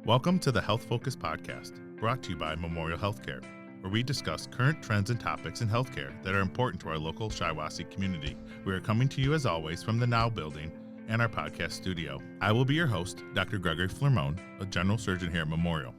Welcome to the Health Focus Podcast, brought to you by Memorial Healthcare, where we discuss current trends and topics in healthcare that are important to our local Shiawassee community. We are coming to you, as always, from the Now Building and our podcast studio. I will be your host, Dr. Gregory Flermone, a general surgeon here at Memorial.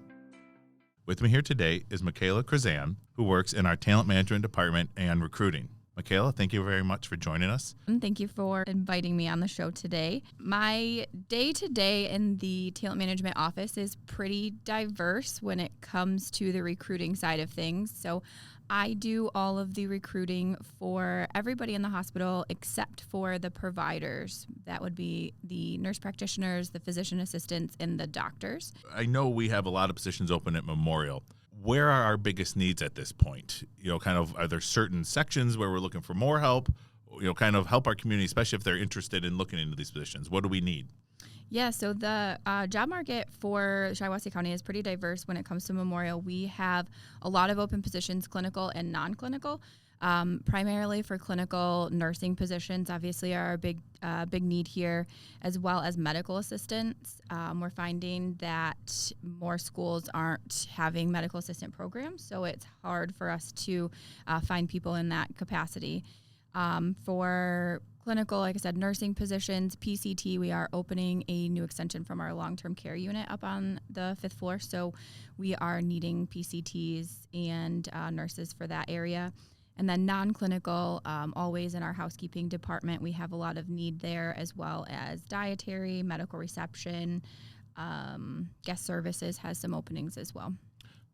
With me here today is Michaela Krazan, who works in our talent management department and recruiting. Michaela, thank you very much for joining us. Thank you for inviting me on the show today. My day-to-day in the talent management office is pretty diverse when it comes to the recruiting side of things. So I do all of the recruiting for everybody in the hospital except for the providers. That would be the nurse practitioners, the physician assistants, and the doctors. I know we have a lot of positions open at Memorial. Where are our biggest needs at this point? Are there certain sections where we're looking for more help? Kind of help our community, especially if they're interested in looking into these positions. What do we need? Yeah, so the job market for Shiawassee County is pretty diverse when it comes to Memorial. We have a lot of open positions, clinical and non-clinical. Primarily for clinical nursing positions, obviously, are a big need here, as well as medical assistants. We're finding that more schools aren't having medical assistant programs, so it's hard for us to find people in that capacity. For clinical, like I said, nursing positions, PCT, we are opening a new extension from our long-term care unit up on the 5th floor, so we are needing PCTs and nurses for that area. And then non-clinical, always in our housekeeping department, we have a lot of need there, as well as dietary, medical reception, guest services has some openings as well.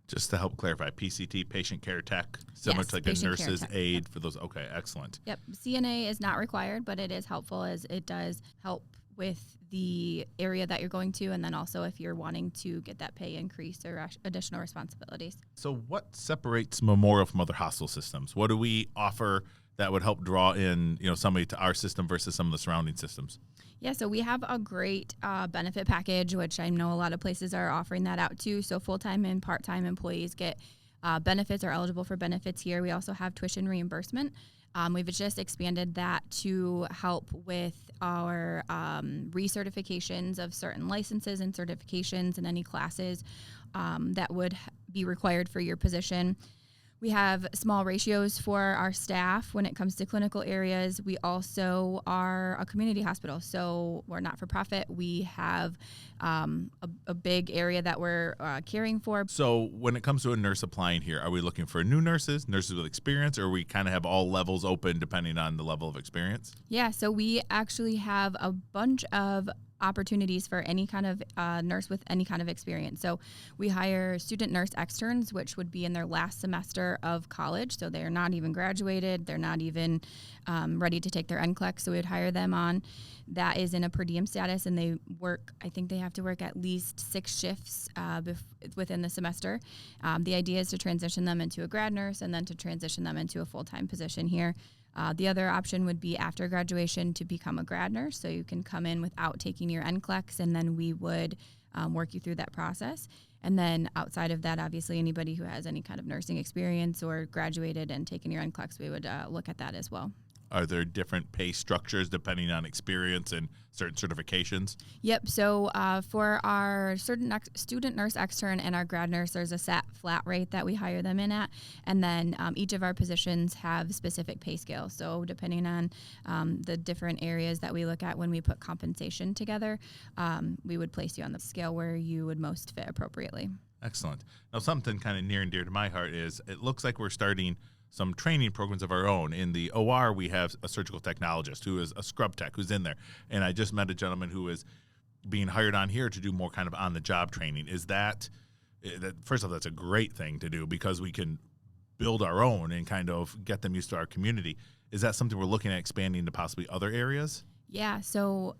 Just to help clarify, PCT, patient care tech, similar to like a nurse's aide for those. Okay, excellent. Yep. CNA is not required, but it is helpful as it does help with the area that you're going to, and then also if you're wanting to get that pay increase or additional responsibilities. So what separates Memorial from other hospital systems? What do we offer that would help draw in, somebody to our system versus some of the surrounding systems? Yeah, so we have a great benefit package, which I know a lot of places are offering that out too. So full-time and part-time employees get benefits, are eligible for benefits here. We also have tuition reimbursement. We've just expanded that to help with our recertifications of certain licenses and certifications and any classes that would be required for your position. We have small ratios for our staff when it comes to clinical areas. We also are a community hospital, so we're not for profit. We have a big area that we're caring for. So when it comes to a nurse applying here, are we looking for new nurses with experience, or we kind of have all levels open depending on the level of experience? Yeah, so we actually have a bunch of opportunities for any kind of nurse with any kind of experience. So we hire student nurse externs, which would be in their last semester of college. So they're not even graduated. They're not even ready to take their NCLEX. So we'd hire them on. That is in a per diem status, and they work, I think they have to work at least 6 shifts within the semester. The idea is to transition them into a grad nurse and then to transition them into a full-time position here. The other option would be after graduation to become a grad nurse. So you can come in without taking your NCLEX, and then we would work you through that process. And then outside of that, obviously, anybody who has any kind of nursing experience or graduated and taken your NCLEX, we would look at that as well. Are there different pay structures depending on experience and certain certifications? Yep. So for our student nurse extern and our grad nurse, there's a set flat rate that we hire them in at. And then each of our positions have specific pay scales. So depending on the different areas that we look at when we put compensation together, we would place you on the scale where you would most fit appropriately. Excellent. Now, something kind of near and dear to my heart is it looks like we're starting some training programs of our own. In the OR, we have a surgical technologist who is a scrub tech who's in there. And I just met a gentleman who is being hired on here to do more kind of on-the-job training. Is that first off, that's a great thing to do because we can build our own and kind of get them used to our community. Is that something we're looking at expanding to possibly other areas? Yeah, so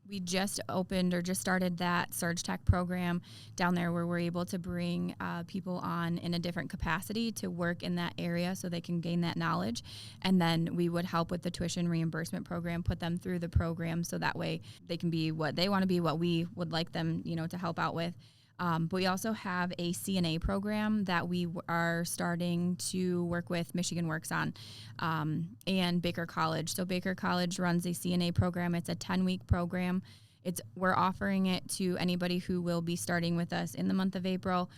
we just started that Surge Tech program down there where we're able to bring people on in a different capacity to work in that area so they can gain that knowledge. And then we would help with the tuition reimbursement program, put them through the program so that way they can be what they want to be, what we would like them, to help out with. But we also have a CNA program that we are starting to work with Michigan Works on and Baker College. So Baker College runs a CNA program. It's a 10-week program. We're offering it to anybody who will be starting with us in the month of April,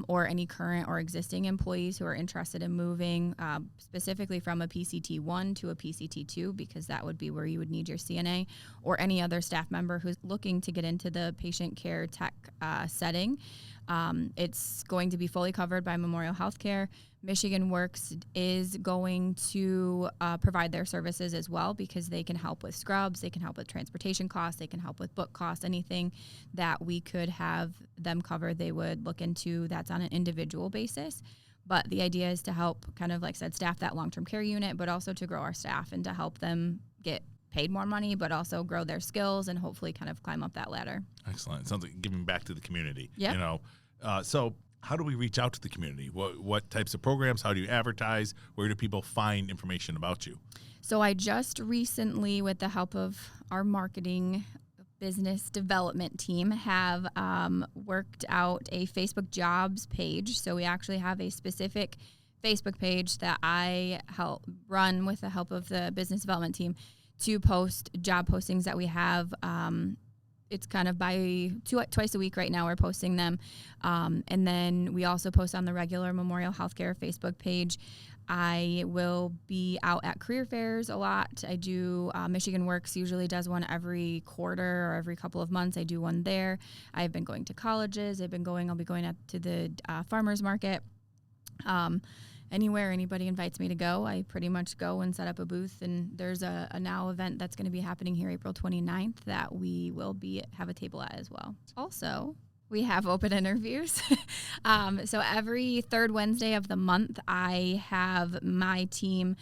or any current or existing employees who are interested in moving specifically from a PCT1 to a PCT2, because that would be where you would need your CNA, or any other staff member who's looking to get into the patient care tech setting. It's going to be fully covered by Memorial Healthcare. Michigan Works is going to provide their services as well, because they can help with scrubs, they can help with transportation costs, they can help with book costs, anything that we could have them cover, they would look into. That's on an individual basis. But the idea is to help, kind of like I said, staff that long-term care unit, but also to grow our staff and to help them get paid more money, but also grow their skills and hopefully kind of climb up that ladder. Excellent. It sounds like giving back to the community. Yeah. So how do we reach out to the community? What types of programs? How do you advertise? Where do people find information about you? So I just recently, with the help of our marketing business development team, have worked out a Facebook jobs page. So we actually have a specific Facebook page that I help run with the help of the business development team to post job postings that we have. It's kind of by twice a week right now we're posting them. And then we also post on the regular Memorial Healthcare Facebook page. I will be out at career fairs a lot. I do, Michigan Works usually does one every quarter or every couple of months. I do one there. I've been going to colleges. I'll be going out to the farmers market. Anywhere anybody invites me to go, I pretty much go and set up a booth. And there's a now event that's going to be happening here April 29th that we will have a table at as well. Also, we have open interviews. So every third Wednesday of the month, I have my team.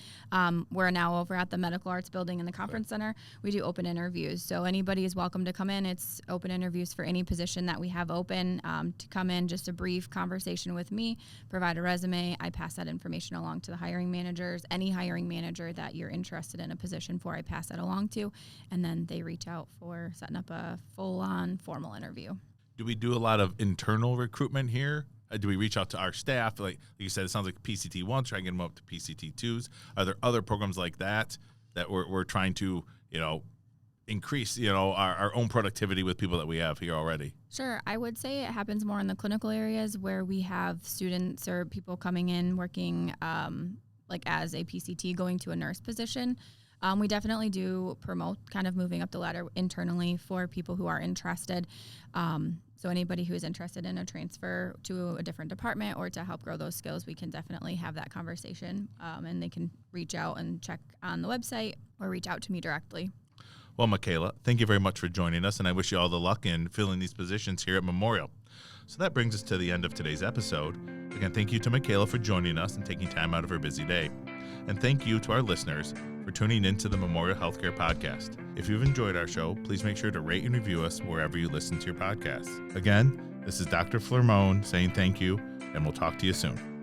We're now over at the Medical Arts Building in the Conference Center. We do open interviews. So anybody is welcome to come in. It's open interviews for any position that we have open, to come in, just a brief conversation with me, provide a resume. I pass that information along to the hiring managers. Any hiring manager that you're interested in a position for, I pass that along to. And then they reach out for setting up a full-on formal interview. Do we do a lot of internal recruitment here? Do we reach out to our staff? Like you said, it sounds like PCT1s, try and get them up to PCT2s. Are there other programs like that we're trying to, increase, our own productivity with people that we have here already? Sure. I would say it happens more in the clinical areas where we have students or people coming in working like as a PCT going to a nurse position. We definitely do promote kind of moving up the ladder internally for people who are interested. So anybody who is interested in a transfer to a different department or to help grow those skills, we can definitely have that conversation, and they can reach out and check on the website or reach out to me directly. Well, Michaela, thank you very much for joining us, and I wish you all the luck in filling these positions here at Memorial. So that brings us to the end of today's episode. Again, thank you to Michaela for joining us and taking time out of her busy day. And thank you to our listeners for tuning into the Memorial Healthcare Podcast. If you've enjoyed our show, please make sure to rate and review us wherever you listen to your podcasts. Again, this is Dr. Flermone saying thank you, and we'll talk to you soon.